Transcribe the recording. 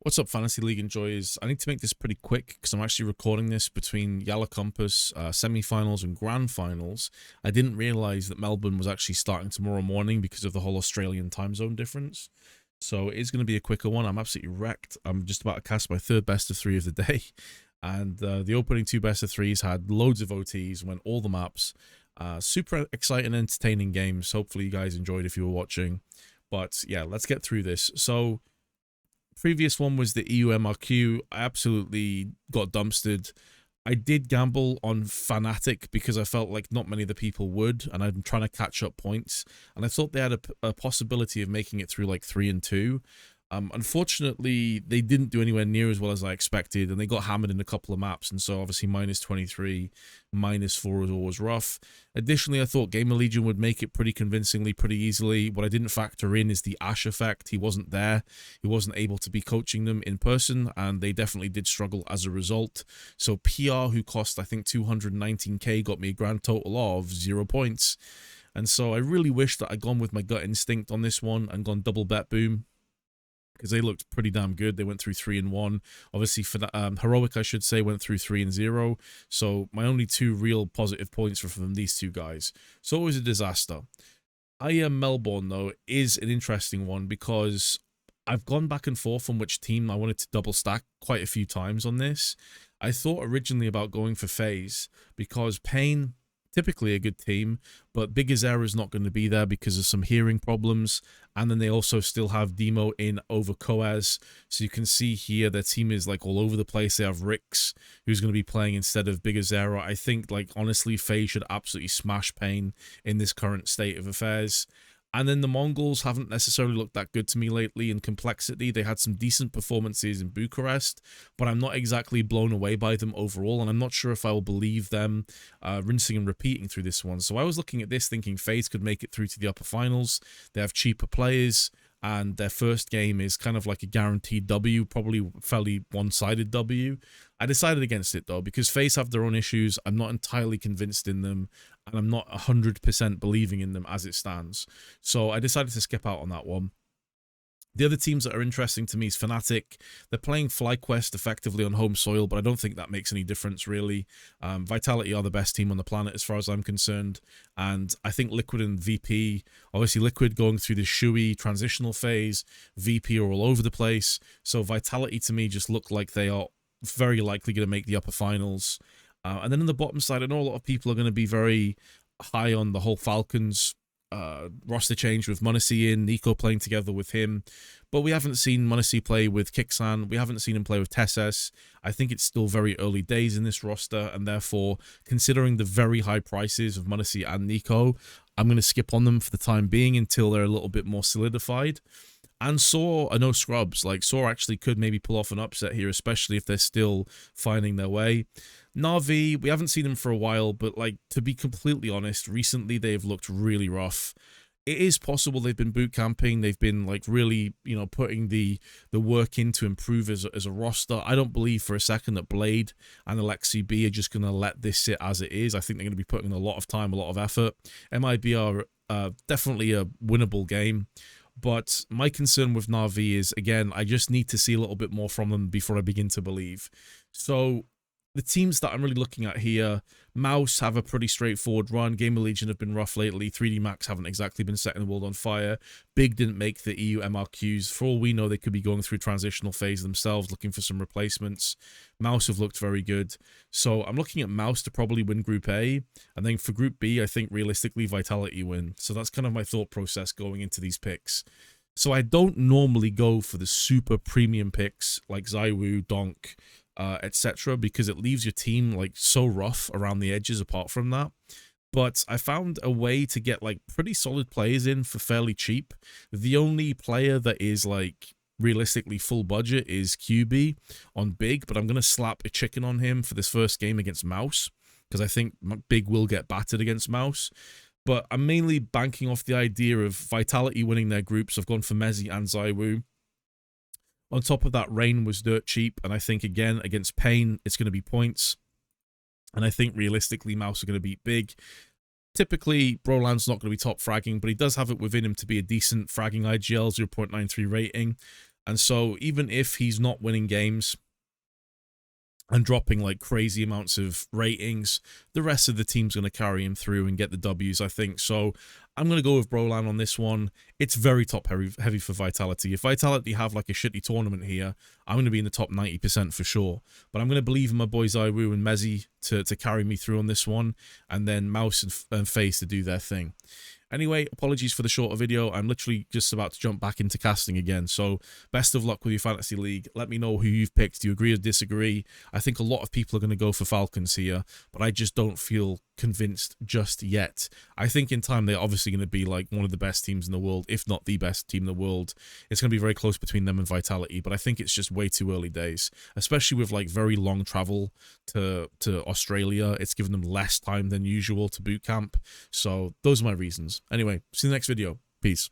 What's up, Fantasy League enjoyers? I need to make this pretty quick because I'm actually recording this between Yalla Compass semi-finals and grand finals. I didn't realize that Melbourne was actually starting tomorrow morning because of the whole Australian time zone difference. So it is going to be a quicker one. I'm absolutely wrecked. I'm just about to cast my third best of three of the day. And the opening two best of threes had loads of OTs, went all the maps. Super exciting, entertaining games. Hopefully you guys enjoyed if you were watching. But yeah, let's get through this. So previous one was the EUMRQ. I absolutely got dumpstered. I did gamble on Fanatic because I felt like not many of the people would, and I'm trying to catch up points. And I thought they had a possibility of making it through like 3 and 2. Unfortunately, they didn't do anywhere near as well as I expected, and they got hammered in a couple of maps, and so obviously -23, -4 was always rough. Additionally, I thought Gamer Legion would make it pretty convincingly, pretty easily. What I didn't factor in is the Ash effect. He wasn't there. He wasn't able to be coaching them in person, and they definitely did struggle as a result. So PR, who cost, I think, 219k, got me a grand total of 0 points. And so I really wish that I'd gone with my gut instinct on this one and gone double bet boom, because they looked pretty damn good. They went through 3 and 1. Obviously, for Heroic, I should say, went through 3 and 0. So my only two real positive points were from these two guys. So it was a disaster. IEM Melbourne, though, is an interesting one because I've gone back and forth on which team I wanted to double stack quite a few times on this. I thought originally about going for FaZe because Pain, typically a good team, but Big Azera is not going to be there because of some hearing problems, and then they also still have Demo in over Coaz, so you can see here their team is like all over the place. They have Rix, who's going to be playing instead of Big Azera. I think, like, honestly, FaZe should absolutely smash Pain in this current state of affairs. And then the Mongols haven't necessarily looked that good to me lately in complexity. They had some decent performances in Bucharest, but I'm not exactly blown away by them overall, and I'm not sure if I will believe them rinsing and repeating through this one. So I was looking at this thinking FaZe could make it through to the upper finals. They have cheaper players, and their first game is kind of like a guaranteed W, probably fairly one-sided W. I decided against it, though, because FaZe have their own issues. I'm not entirely convinced in them, and I'm not 100% believing in them as it stands. So I decided to skip out on that one. The other teams that are interesting to me is Fnatic. They're playing FlyQuest effectively on home soil, but I don't think that makes any difference, really. Vitality are the best team on the planet as far as I'm concerned, and I think Liquid and VP, obviously Liquid going through the Shui transitional phase, VP are all over the place, so Vitality to me just look like they are very likely going to make the upper finals. And then on the bottom side, I know a lot of people are going to be very high on the whole Falcons roster change with m0NESY in, Nico playing together with him, but we haven't seen m0NESY play with Kixan, we haven't seen him play with TeSeS. I think it's still very early days in this roster, and therefore, considering the very high prices of m0NESY and Nico, I'm going to skip on them for the time being until they're a little bit more solidified. And Saw are no scrubs. Like, Saw actually could maybe pull off an upset here, especially if they're still finding their way. Na'Vi, we haven't seen them for a while, but, like, to be completely honest, recently they've looked really rough. It is possible they've been boot camping. They've been, like, really, you know, putting the work in to improve as a roster. I don't believe for a second that Blade and Alexi B are just going to let this sit as it is. I think they're going to be putting a lot of time, a lot of effort. MIB are definitely a winnable game. But my concern with Na'Vi is, again, I just need to see a little bit more from them before I begin to believe. So the teams that I'm really looking at here, Mouse have a pretty straightforward run. Gamer Legion have been rough lately. 3D Max haven't exactly been setting the world on fire. Big didn't make the EU MRQs. For all we know, they could be going through transitional phase themselves, looking for some replacements. Mouse have looked very good. So I'm looking at Mouse to probably win Group A. And then for Group B, I think realistically Vitality win. So that's kind of my thought process going into these picks. So I don't normally go for the super premium picks like ZywOo, Donk, etc., because it leaves your team like so rough around the edges apart from that. But I found a way to get like pretty solid players in for fairly cheap. The only player that is like realistically full budget is QB on Big, but I'm going to slap a chicken on him for this first game against Mouse, because I think Big will get battered against Mouse. But I'm mainly banking off the idea of Vitality winning their groups. I've gone for mezii and ZywOo. On top of that, Rain was dirt cheap, and I think, again, against Pain, it's going to be points. And I think, realistically, Mouse are going to beat Big. Typically, Broland's not going to be top fragging, but he does have it within him to be a decent fragging IGL, 0.93 rating. And so even if he's not winning games and dropping like crazy amounts of ratings, the rest of the team's going to carry him through and get the W's, I think. So I'm going to go with Brolan on this one. It's very top heavy for Vitality. If Vitality have like a shitty tournament here, I'm going to be in the top 90% for sure. But I'm going to believe in my boys Iwu and Mezzy to carry me through on this one, and then Mouse and FaZe to do their thing. Anyway, apologies for the shorter video. I'm literally just about to jump back into casting again. So best of luck with your fantasy league. Let me know who you've picked. Do you agree or disagree? I think a lot of people are going to go for Falcons here, but I just don't feel convinced just yet. I think in time they're obviously going to be like one of the best teams in the world, if not the best team in the world. It's going to be very close between them and Vitality, but I think it's just way too early days, especially with like very long travel to Australia. It's given them less time than usual to boot camp. So those are my reasons. Anyway, see you in the next video. Peace.